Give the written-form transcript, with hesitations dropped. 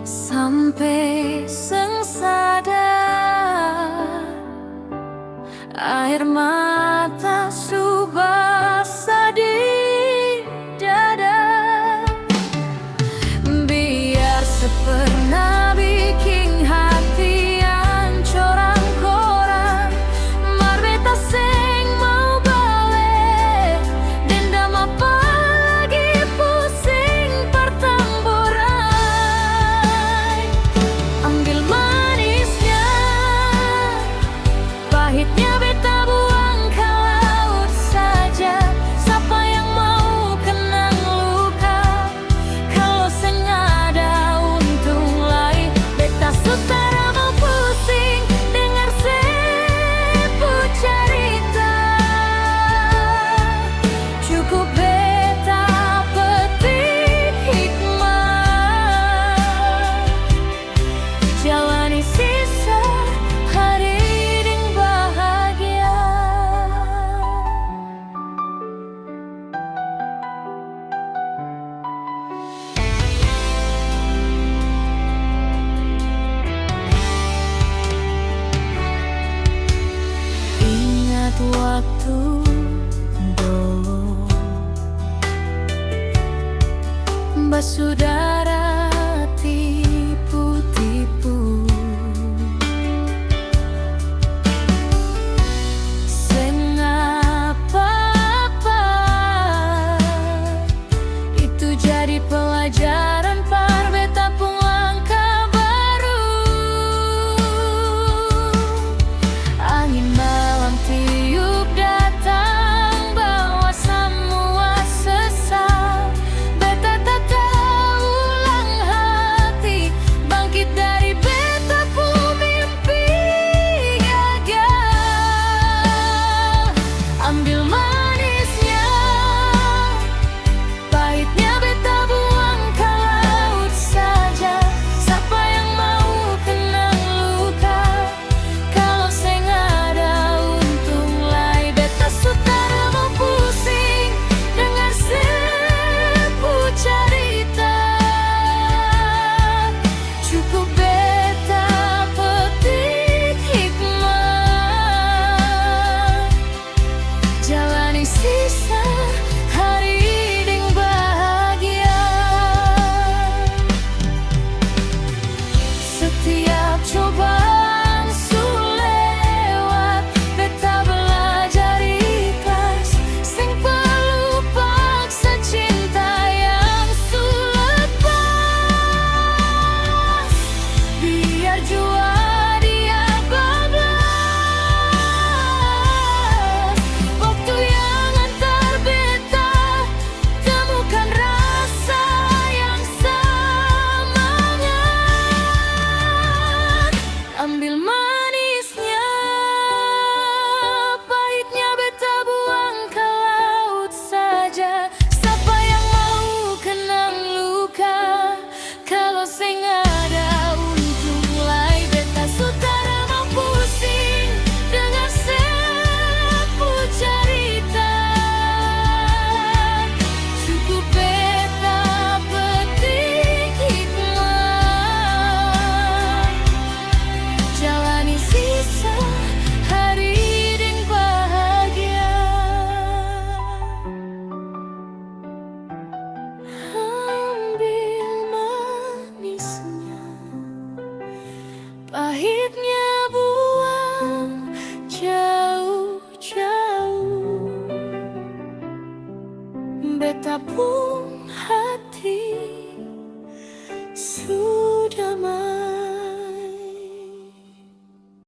sampai sengsada. Air mata subasa di dada, biar sepernah bikin hati ancoran koran. Mar beta seng mau balik, dendam apa lagi pusing pertempuran. Ambil manisnya, pahitnya beta buang ke laut saja. Siapa yang mau kenang luka, kalau seng ada untung lain. Beta sutara mau pusing dengar sepu cerita. Cukup beta petik hikmah, jalani sisa hari ding bahagia. Ingat waktu dulu, basudara tipu-tipu. Seng apa-apa, itu jadi pelajaran par beta pun langkah baru. Angin malam tiup datang bawa semua sesal. Beta tak tahu ulang hati, bangkit dari beta pun mimpi gagal. Ambil manisnya, pahitnya beta buang ke laut saja. Siapa yang mau kenang luka, kalau seng ada untung lai. Beta sutara mau pusing dengar sepu cerita. Cukup beta petik hikmah, jalani sisa hari ding bahagia. Setiap cobaan sulewat, beta belajar ikhlas. Seng perlu paksa cinta yang sulepas, biar jua dia bablas. Waktu yang antar beta temukan rasa yang semangat. Ambil manisnya, pahitnya beta buang ke laut saja. Siapa yang mau kenang luka, kalau seng ada untung lai. Beta sutara mau pusing dengar sepu cerita. Cukup beta petik hikmah, jalani sisa hari ding bahagia. Ambil manisnya, pahitnya buang jauh-jauh. Beta pun